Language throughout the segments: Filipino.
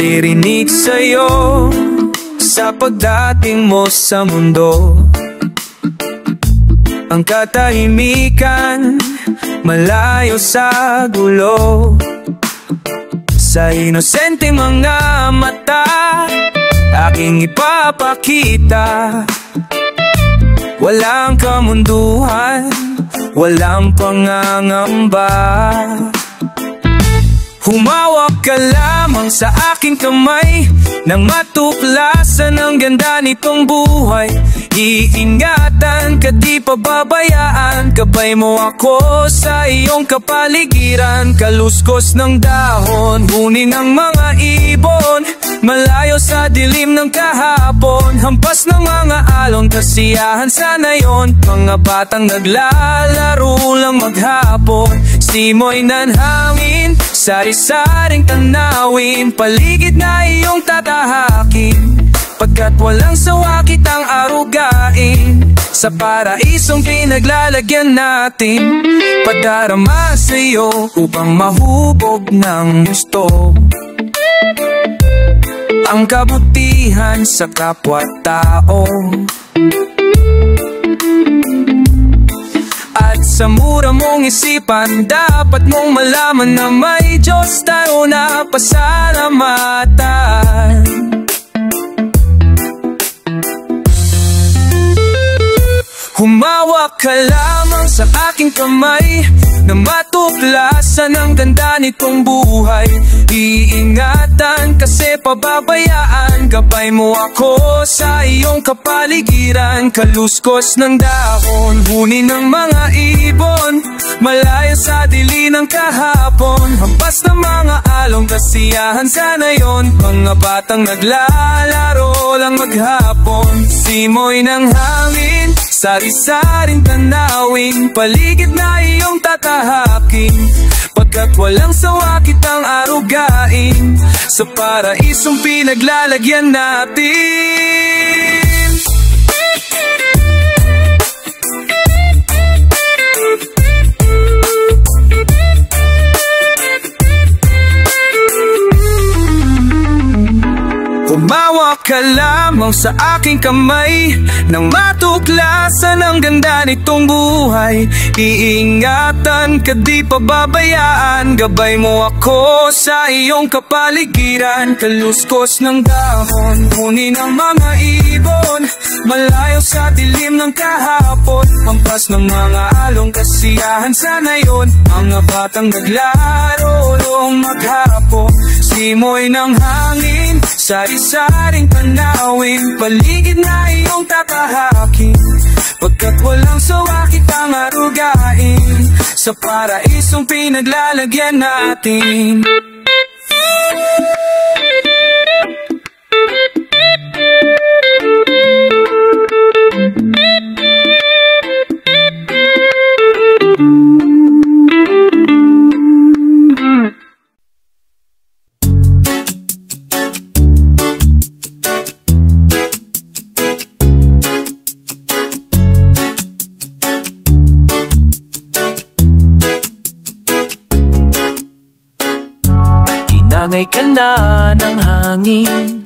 maririnig sa'yo sa pagdating mo sa mundo. Ang katahimikan, malayo sa gulo. Sa inosente mga mata, aking ipapakita. Walang kamunduhan, walang pangangamba. Humawak ka lamang sa aking kamay, nang matuklasan ang ganda nitong buhay. Iingatan ka, di pababayaan, gabay mo ako sa iyong kapaligiran. Kaluskos ng dahon, huni ng mga ibon, malayo sa dilim ng kahapon. Hampas ng mga alon, kasiyahan sana yon. Mga batang naglalaro lang maghapon. Simoy ng hangin, sari-saring tanawin, paligid na iyong tatahakin. Pagkat walang sawa kitang arugain, sa paraisong pinaglalagyan natin. Padarama sa'yo upang mahubog ng gusto ang kabutihan sa kapwa-tao. At sa mura mong isipan, dapat mong malaman na may Diyos tayo na pasalamatan. Humawak ka lamang sa aking kamay, na matuklasan ang ganda nitong buhay. Iingatan kasi pababayaan, gabay mo ako sa iyong kapaligiran. Kaluskos ng dahon, huni ng mga ibon, malayo sa dili ng kahapon. Hampas ng mga along, kasiyahan sana yon. Mga batang naglalaro lang maghapon. Simoy ng hangin, sari-saring tanawin, paligid na iyong tatahakin. Pagkat walang sawa kitang arugain, sa paraisong pinaglalagyan natin. Humawak ka lamang sa aking kamay, nang matuklasan ang ganda nitong buhay. Iingatan ka, di pababayaan, gabay mo ako sa iyong kapaligiran. Kaluskos ng dahon, huni ng mga ibon, malayo sa dilim ng kahapon. Hampas ng mga along, kasiyahan sana yon. Mga batang naglaro long maghapon. Simoy ng hangin, sari-saring tanawin, paligid na iyong tatahakin. Pagkat walang sawa kitang arugain, sa paraisong pinaglalagyan natin. Inangay ka na ng hangin,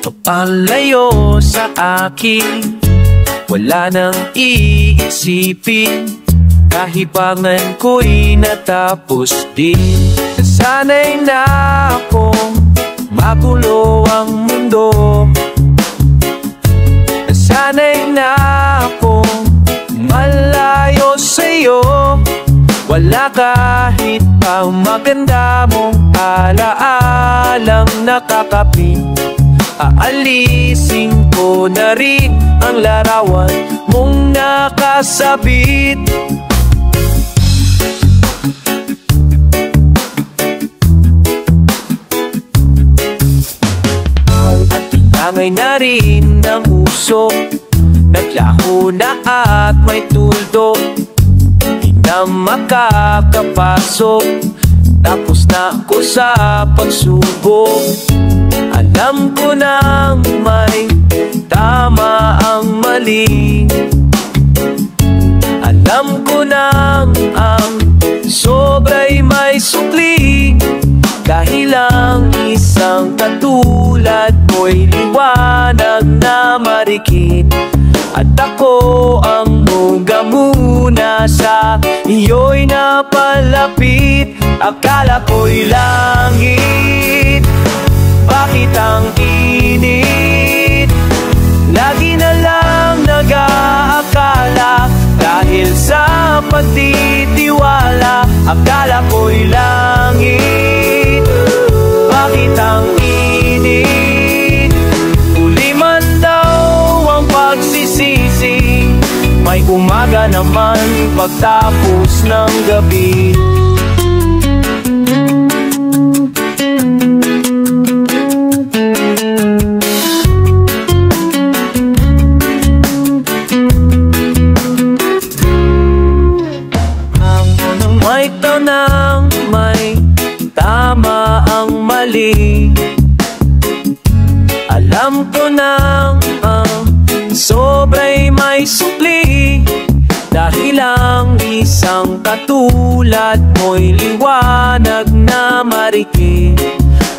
papalayo sa akin. Wala nang iisipin, kahibangan ko'y natapos din. Nasanay na akong magulo ang mundo, nasanay na akong malayo sa'yo. Wala kahit pa maganda mong alaalang nakakapit. Aalisin ko na rin ang larawan mong nakasabit. At pinangay na rin ng usok, naglaho na at may tuldok. Na makakapasok, tapos na ako sa pagsubok. Alam ko nang may tama ang mali, alam ko nang ang sobra'y may sukli. dahil ang isang katulad mo'y liwanag na marikit. At ako ang muga muna sa iyo'y napalapit. Akala ko'y langit, bakit ang init? Lagi na lang nag-aakala dahil sa pagtitiwala. Akala ko'y langit, bakit ang init? Uli man daw ang pagsisisi, may umaga naman pagtapos ng gabi. May tama ang mali. Alam ko nang ang sobra'y may supli, dahil ang isang katulad mo'y liwanag na marikit.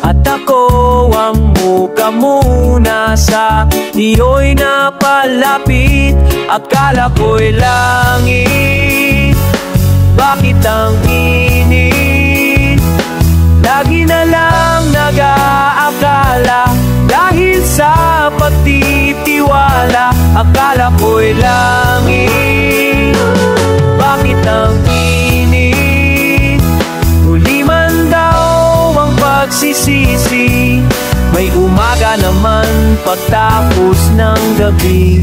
At ako ang muka muna sa iyo'y napalapit. Akala ko'y langit, bakit ang init? Lagi na lang nag-aakala dahil sa pagtitiwala. Akala ko'y langit, bakit ang init? Huli man daw ang pagsisisi, may umaga naman pagtapos ng gabi.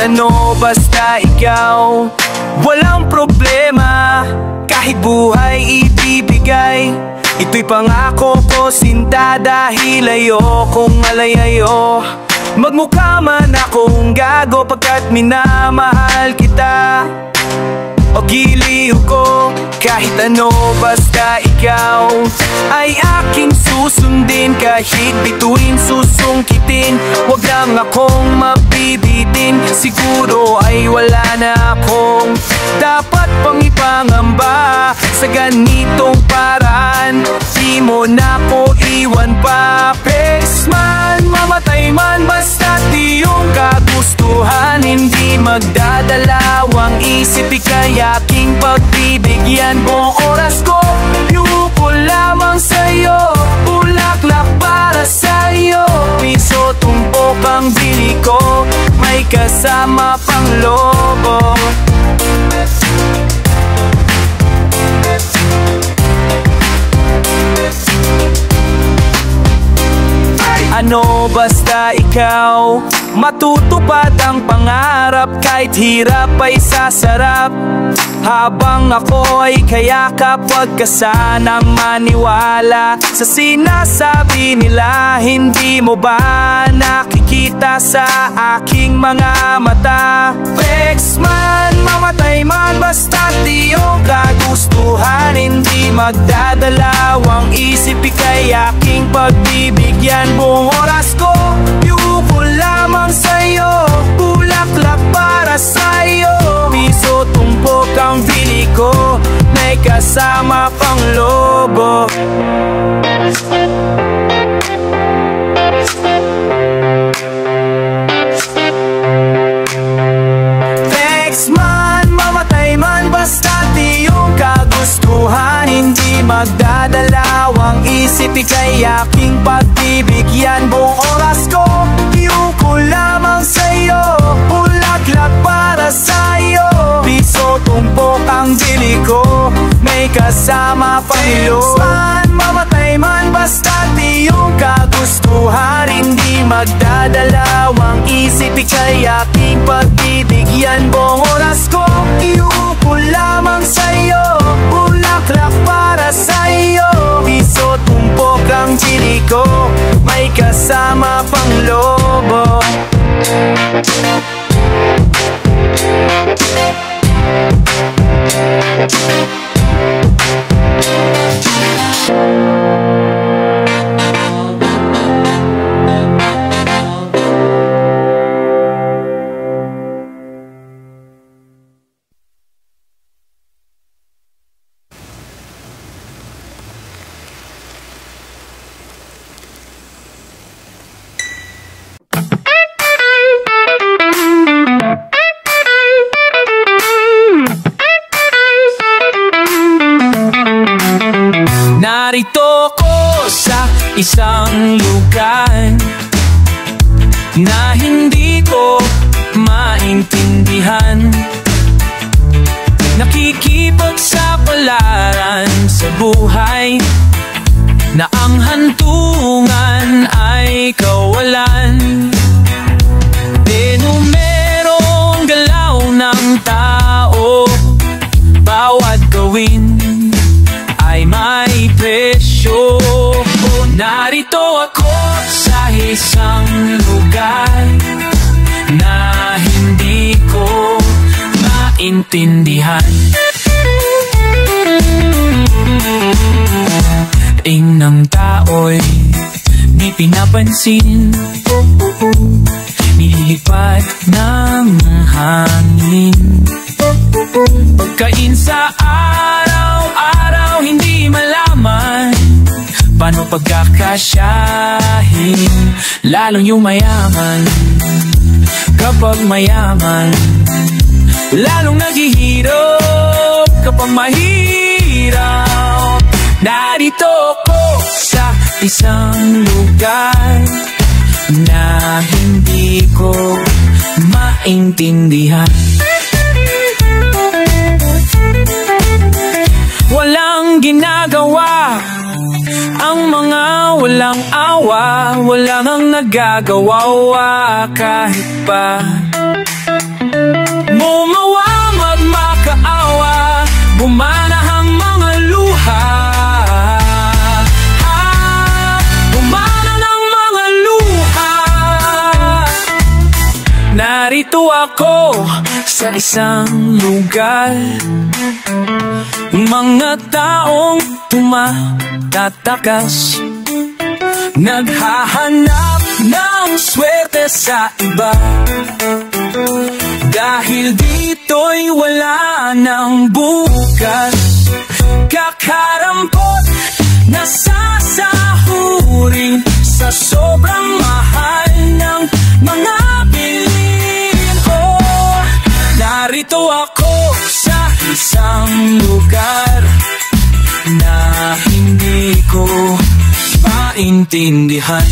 Ano basta ikaw, walang problema. Kahit buhay ibibigay, ito'y pangako ko sinta, dahil ayokong alayayo. Magmukha man akong gago pagkat minamahal kita. O giliw ko, kahit ano basta ikaw ay aking susundin. Kahit bituin susungkitin, wag lang akong mabibitin. Siguro ay wala na akong dapat pang ipangamba. Sa ganitong paraan, di mo na ko iwan pa. Pes man, mamatay man, basta di yung kagustuhan. Hindi magdadalawang isip, ikay aking pagbibigyan. Buong oras ko, yuko lamang sa'yo. Bulaklak para sa'yo, piso tumpok ang bili ko, may kasama pang lobo. Ano basta ikaw, matutupad ang pangarap. Kahit hirap ay sasarap, habang ako ay kayakap. Wag ka sanang maniwala sa sinasabi nila. Hindi mo ba nakikita sa aking mga mata? Pex man, mamatay man, basta di yung kagustuhan. Hindi magdadalawang isip, ikay aking pagbibigyan. Buong oras ko, yuko lamang sa'yo. Bulaklak para sa'yo, piso tumpok ang bili ko, may kasama pang lobo. Text man, mamatay man, basta di yung kagustuhan. Hindi magdadalawang isip, ikay aking pagbibigyan. Buong oras ko, yuko lamang sa'yo. Bulaklak para sa'yo, piso tumpok ang bili ko, may kasama pang lobo. Text man, mamatay man, basta't iyong kagustuhan, hindi magdadalawang isip, ika'y aking pagbibigyan. Buong oras ko iuupo lamang sa'yo, bulaklak para sa'yo, piso tumpok ang chili ko, may kasama pang lobo. Narito ko sa isang lugar na hindi ko maintindihan, nakikipagsapalaran sa buhay, na ang hantungan ay kawalan. Denumerong galaw ng tao, bawat gawin ay may presyo. Narito ako sa isang lugar na hindi ko maintindihan. Ing ng tao'y di pinapansin, nililipad ng hangin. Pagkain sa araw-araw, hindi malaman paano pagkakasyahin, lalong yung mayaman. Kapag mayaman, lalong naghihirap kapag mahirap. Narito ko sa isang lugar na hindi ko maintindihan. Walang ginagawa ang mga walang awa, wala nang nagagawa kahit pa bumawa, magmakaawa, bumana ang mga luha, bumana ng mga luha. Narito ako sa isang lugar, mga taong tumatakas, naghahanap ng swerte sa iba. Dahil dito'y wala ng bukas, kakarampot na sasahurin sa sobrang mahal ng mga bilhin. Oh, narito ako sa isang lugar na hindi ko maintindihan.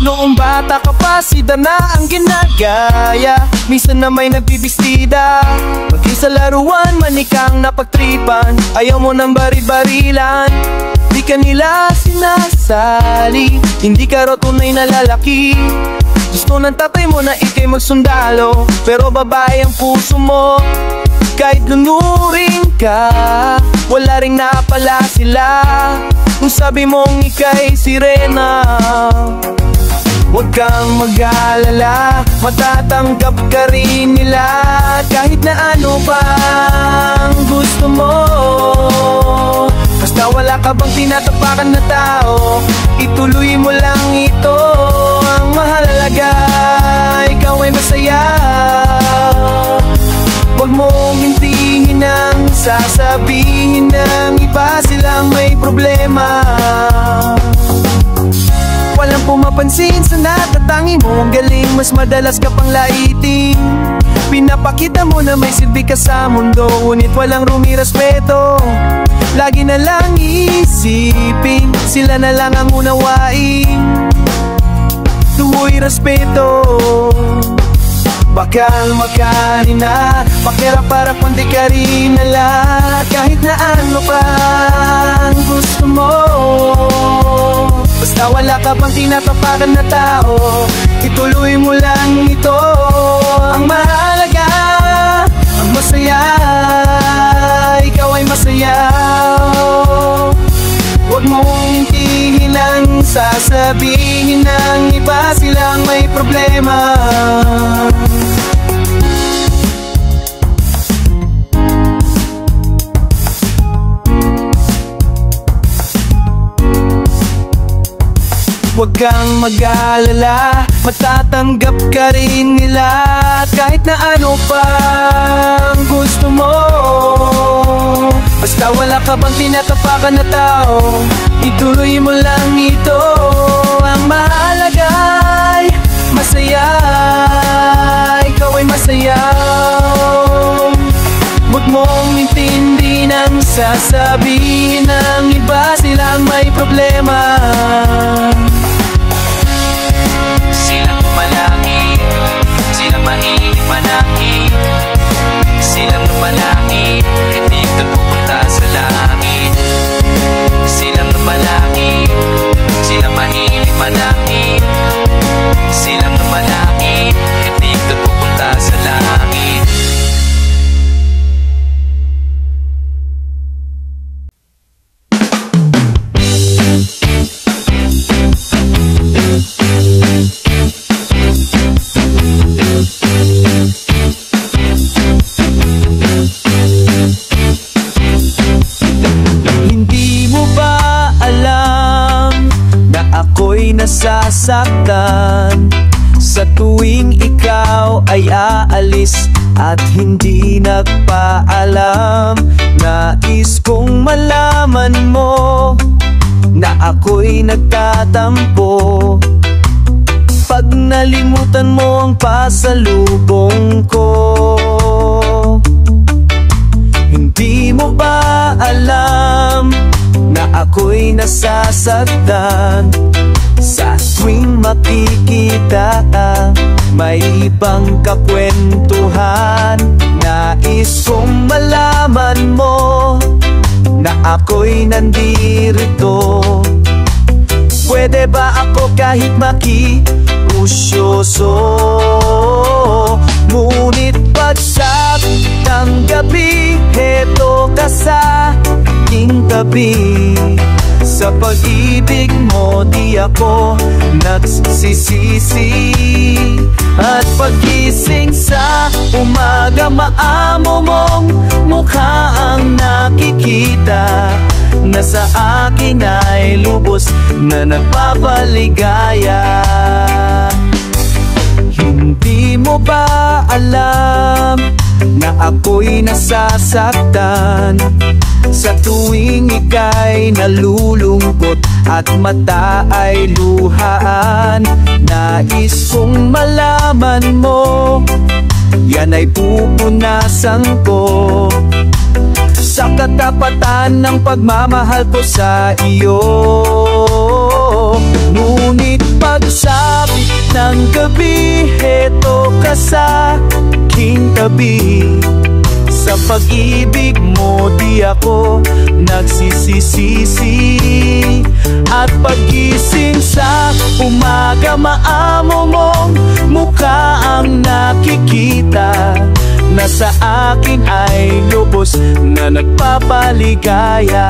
Noong bata ka pa, sida na ang ginagaya, minsan na may nagbibistida. Pag sa laruan, manikang napagtripan, ayaw mo ng bari-barilan. Di ka nila sinasali, hindi ka raw tunay na lalaki. Gusto ng tatay mo na ikay magsundalo, pero babae ang puso mo. Kahit lunuring ka, wala ring napala sila. Kung sabi mong ikay sirena, huwag kang mag-alala, matatanggap ka rin nila. Kahit na ano pang gusto mo, basta wala ka bang tinatapakan na tao, ituloy mo lang ito. Ang mahalaga, ikaw ay masaya. Huwag mong hintihin ang sasabihin ng iba, silang may problema. Walang pumapansin sa natatangi mo, ang galing, mas madalas ka pang laitin. Pinapakita mo na may silbi ka sa mundo, ngunit walang rumirespeto. lagi na lang isipin, sila na lang ang unawain. Tuloy respeto, bakal magkanin na makera para kundi ka rin na lahat. Kahit na ano pa ang gusto mo, basta wala ka pang tinatapakan na tao, ituloy mo lang ito. Ang mahalaga, ang masaya, ikaw ay masaya. Huwag mong intihin ang sasabihin ng iba, silang may problema. Huwag kang mag-alala, matatanggap ka rin nila. Kahit na ano pa ang gusto mo, basta wala ka bang tinatapakan na tao, ituloy mo lang ito. Ang mahalaga ay masaya, ikaw ay masaya. Huwag mong intindi ng sasabihin ng iba, silang may problema. Silang malaki, silang mahilig manakit, silang malaki, hindi ka pupunta sa langit. Silang malaki, silang mahilig manakit, silang malaki, hindi ka pupunta sa langit. Nasasaktan sa tuwing ikaw ay aalis at hindi nagpaalam. Nais kong malaman mo na ako'y nagtatampo pag nalimutan mo ang pasalubong ko. Hindi mo ba alam na ako'y nasasaktan sa tuwing makikita ka? May ibang kakwentuhan. Nais kong malaman mo na ako'y nandirito. Pwede ba ako kahit makiusyoso? Ngunit pagsapit ng gabi, heto ka sa aking tabi. Sa pag-ibig mo di ako nagsisisi, at pag-gising sa umaga maamo mong mukha ang nakikita, na sa akin ay lubos na nagpapaligaya. Hindi mo ba alam na ako'y nasasaktan sa tuwing ika'y nalulungkot at mata ay luhaan? Nais kong malaman mo, yan ay pupunasan ko sa katapatan ng pagmamahal ko sa iyo. Ngunit pagsapit ng gabi, heto ka sa aking tabi. Sa pag-ibig mo di ako nagsisisi, at pag-gising sa umaga maamo mong mukha ang nakikita, na sa akin ay lubos na nagpapaligaya.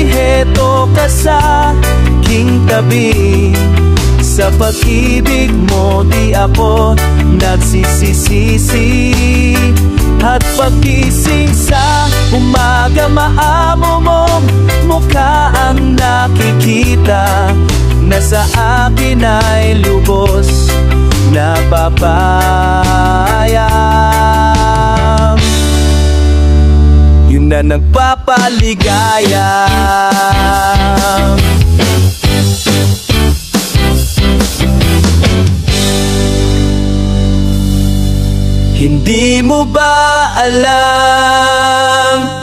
Heto ka sa aking tabi. Sa pag-ibig mo di ako nagsisisi, at pag-gising sa umaga maamo mong mukha ang nakikita, na sa akin ay lubos na papayam. Yun na nagpapaligaya. Hindi mo ba alam?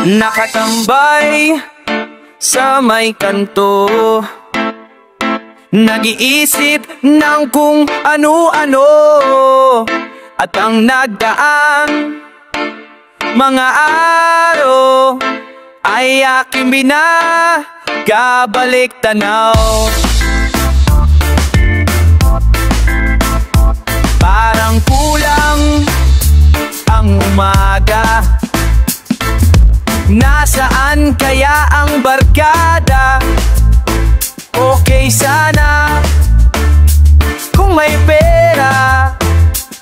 Nakatambay sa may kanto, nag-iisip ng kung ano-ano, at ang nagdaang mga araw ay aking binabalik tanaw. Parang kulang ang umaga, nasaan kaya ang barkada? Okay sana kung may pera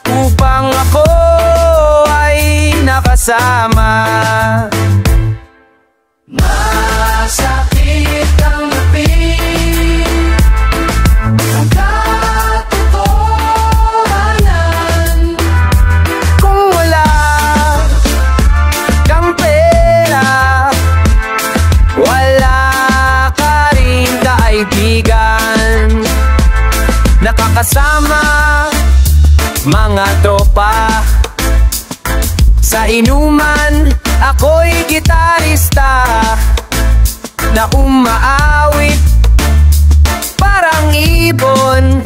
upang ako ay nakasama. Masakit ang lapin ang katotohanan. Kung wala kang pera, wala ka rin kaibigan. Nakakasama mga tropa sa inuman, ako'y gitarista na umaawit parang ibon.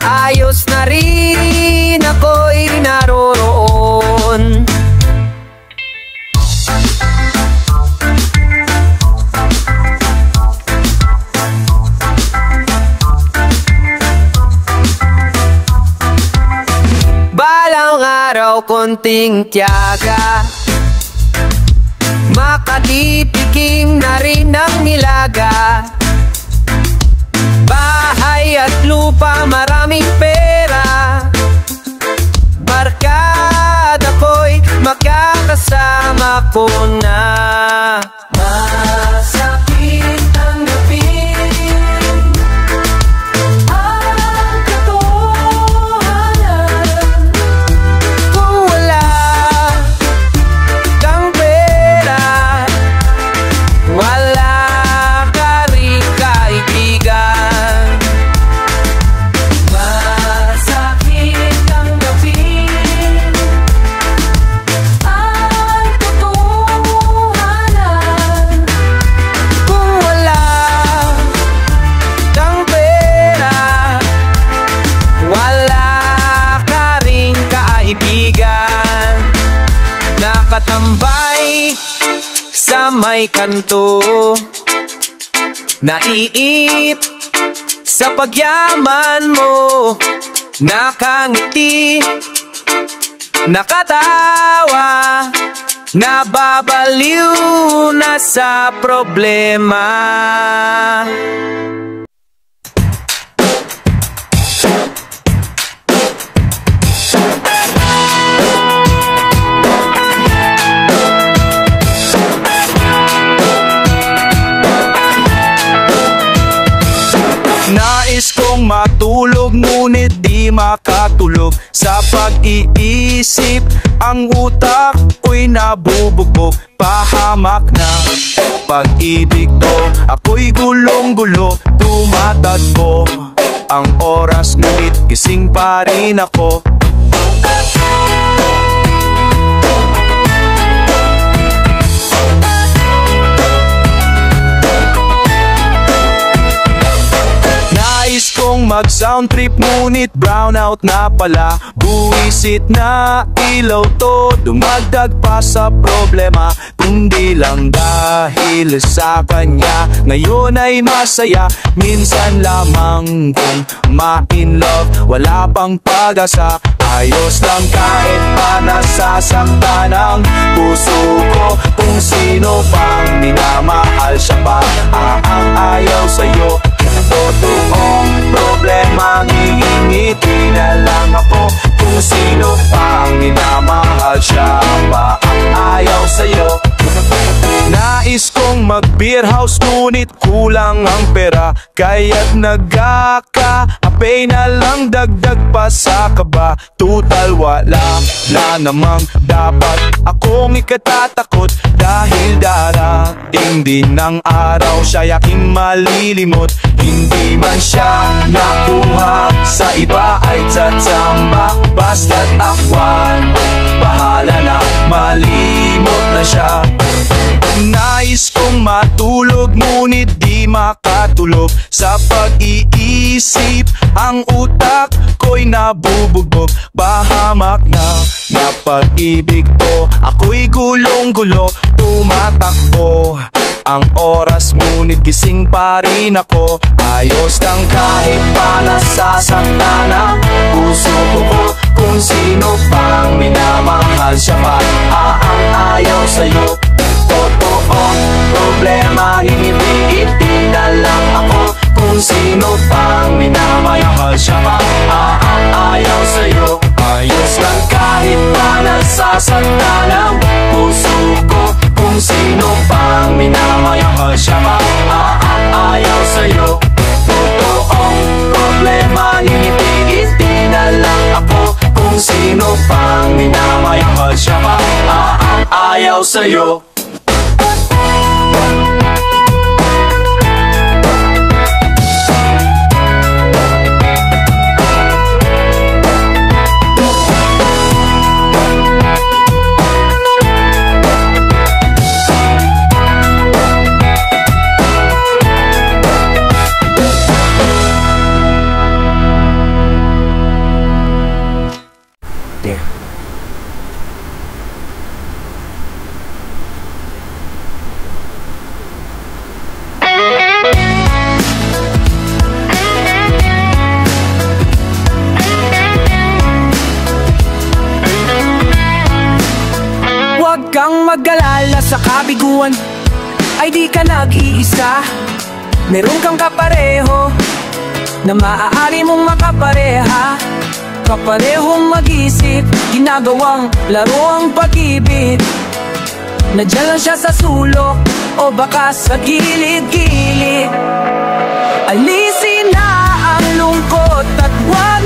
Ayos na rin ako'y naroroon. Balang araw konting tiyaga, makatitikim na rin ng nilaga. Bahay at lupa, maraming pera, barkada ko'y makakasama ko na. Masakit tanggapin ang katotohanan. Kung wala kang pera, wala ka rin kaibigan. Masakit tanggapin ang katotohanan. Kung wala kang pera, wala ka rin kaibigan. Nakatambay sa may kanto, naiip sa pagyaman mo, nakangiti, nakatawa, nababaliw na sa problema. Nais kong matulog ngunit di makatulog sa pag-iisip. Ang utak ko'y nabubugbog, pahamak na pag-ibig to. Ako'y gulong-gulo, tumatagpo ang oras ngunit gising pa rin ako. Nais kong mag-sound trip ngunit brownout na pala. Buwisit na ilaw to, dumagdag pa sa problema. Kundi lang dahil sa kanya, ngayon ay masaya. Minsan lamang kung ma-in love, wala pang pag-asa. Ayos lang kahit pa nasasaktan ang puso ko. Kung sino pang minamahal siya pa ang ayaw sa'yo. Totoong problema, ngingiti na lang ako. Kung sino pang minamahal, siya ba ang ayaw sa'yo? Nais kong mag-beer house ngunit kulang ang pera, kaya't nagkaka-apay na lang, dagdag pa sa kaba. Tutal wala na namang dapat akong ikatatakot, dahil darating din ng araw siya aking malilimot. Hindi man siya nakuha sa iba ay tatsamba, basta't akwan bahala na, malimot na siya. Nais kong matulog ngunit di makatulog, sa pag-iisip ang utak ko'y nabubugbog. Pahamak na pag-ibig ko, ako'y gulong-gulo, tumatakbo ang oras ngunit gising pa rin ako. Ayos lang kahit pa nasasaktan ang puso ko, kung sino pang minamahal, siya pa ang ayaw sa'yo. Totoong problema, hiniti na lang ako. Kung sino pang minamahal, siya pa ang ayaw sa'yo. Ayos lang kahit pa nasasaktan ang puso ko, kung sino pang minamahal, siya pa ang ayaw sa'yo. Totoong problema, hiniti na lang ako. Kung sino pang minamahal, siya pa ang ayaw sa'yo. Huwag kang mag-alala, sa kabiguan ay di ka nag-iisa. Meron kang kapareho na maaari mong makapareha, kaparehong mag-isip, ginagawang laro ang pag-ibig. Nandiyan lang siya sa sulok o baka sa gilid-gilid. Alisin na ang lungkot at wag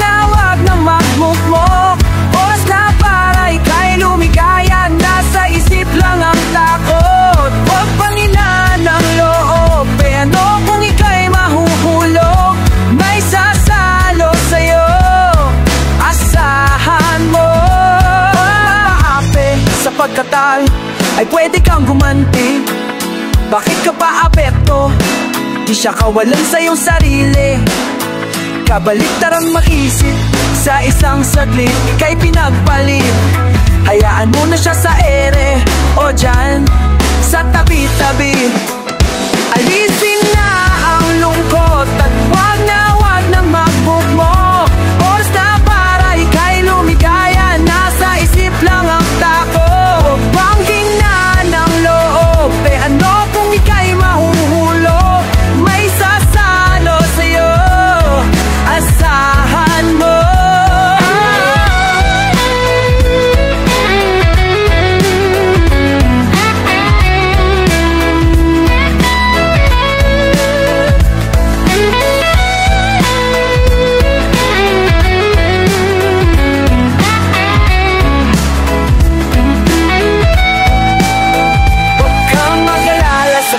na magmukmok. Oras na para ika'y lumigaya, nasa isip lang ang takot. Huwag pangilan ang loob, ano kung ika'y mahuhulog? May sasalo sa'yo, asahan mo. Maape sa pagkatal ay pwede kang gumanti. Bakit ka pa apekto? Di siya kawalan sa iyong sarili. Kabaliktaran mag-isip, sa isang saglit ika'y pinagpalit. Hayaan mo na siya sa ere o dyan sa tabi-tabi. Alisin na ang lungkot at wag na magmukmok. Oras na para ika'y lumigaya, nasa isip lang ang takot. Huwag hingnan ng loob, ano kung ika'y mahuhulog? May sasalo sa'yo, asahan mo.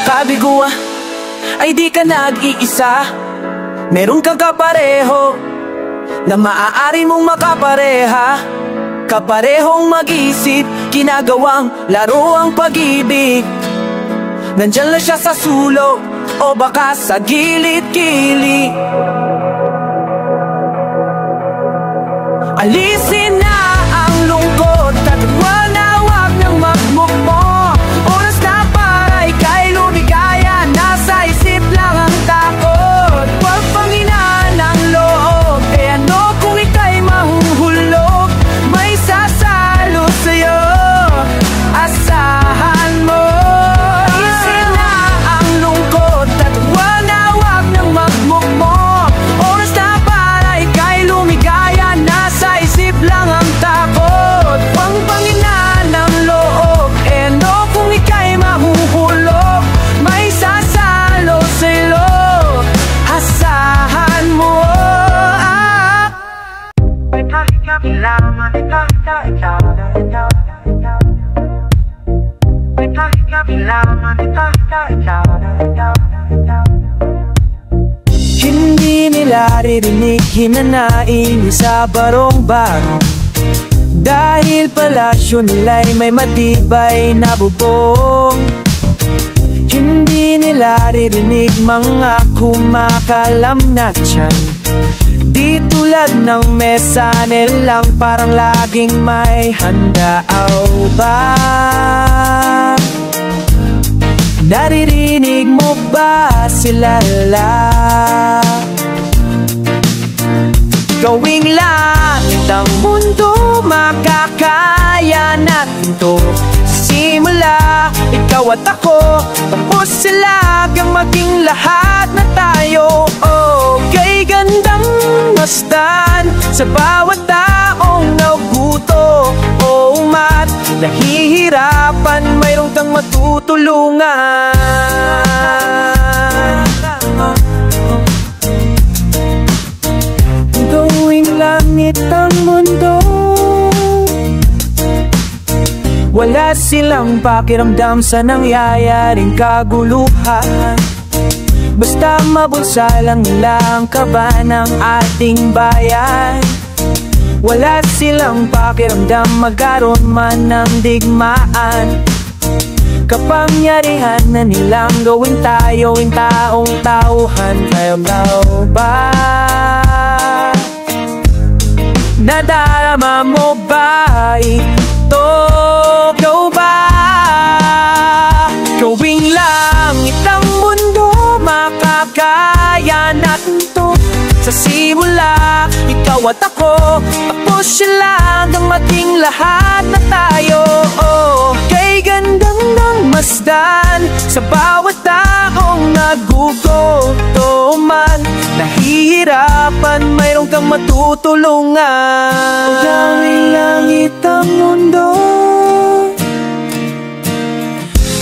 Kabiguan ay di ka nag-iisa. Meron kang kapareho na maaari mong makapareha, kaparehong mag-isip, ginagawang laro ang pag-ibig. Nandyan lang siya sa sulok o baka sa gilid-gilid. Alisin na ang lungkot at wag nang magmukmok. Oras na para ika'y lumigaya, nasa isip lang ang takot. Huwag panginan ang loob, ano kung ika'y mahuhulog? May sasalo sa'yo, asahan mo. Alisin na ang lungkot at wag nang magmukmok. Hindi nila ririnig, hinanain sa barong-barong, dahil palasyo nila'y may matibay na bubong. Hindi nila ririnig mga kumakalam na tiyan, di tulad ng mesa nilang parang laging may handa. O ba? Naririnig mo ba sila? Gawing langit ang mundo, makakaya natin to. Simula, ikaw at ako, tapos sila hanggang maging lahat na tayo. Oh, kay gandang masdan sa bawat taong naguto o umat, nahihirapan, mayroong kang matutulungan. Gawing langit ang mundo, wala silang pakiramdam sa nangyayaring kaguluhan. Basta mabulsa lang nila ang kaba ng ating bayan. Wala silang pakiramdam magkaroon man ng digmaan. Kapangyarihan na nilang gawin tayo yung taong tauhan. Kayo ba? Nadarama mo ba ito? Ikaw ba? Gawing langit ang mundo, makakaya natin to. Sa simula, ikaw at ako, tapos sila hanggang maging lahat na tayo. Oh, kay gandang ng masdan sa bawat taong nagugutoman, nahihirapan, mayroong kang matutulungan. Gawing langit ang mundo,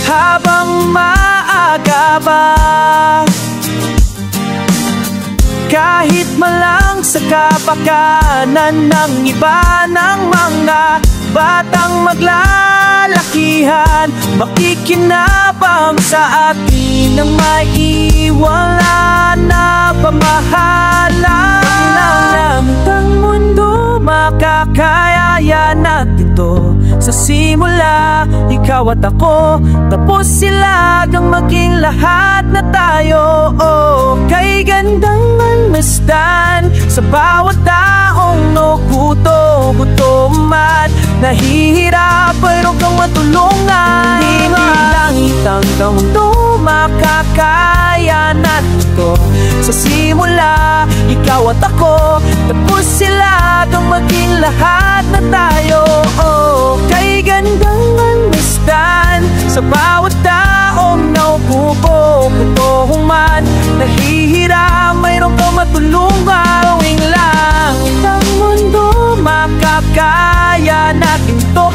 habang maaga pa, kahit malang sa kapakanan ng iba ng mga batang maglalakihan, makikinabang sa atin ng maiwala na pamahalaan. Langit ang mundo, makakaya natin to. Sa simula, ikaw at ako, tapos sila hanggang maging lahat na tayo. Oh, kay gandang masdan sa bawat taong nagugutom-at nahihirap, pero kang matulungan. Hindi langit ang mundo, makakaya natin to. Sa simula, ikaw at ako, tapos sila hanggang maging lahat na tayo. Oh, kay gandang masdan sa bawat taong nagugutom-at nahihirap, mayroong kang matulungan. Gawing langit ang mundo, makakaya natin to.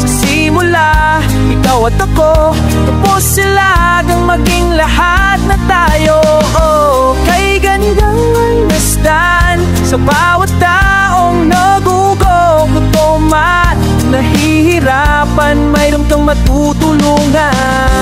Sa simula, ikaw at ako, tapos sila hanggang maging lahat na tayo. Oh, kay gandang masdan sa bawat taong nagugutom at nahihirapan, mayroong kang matutulungan.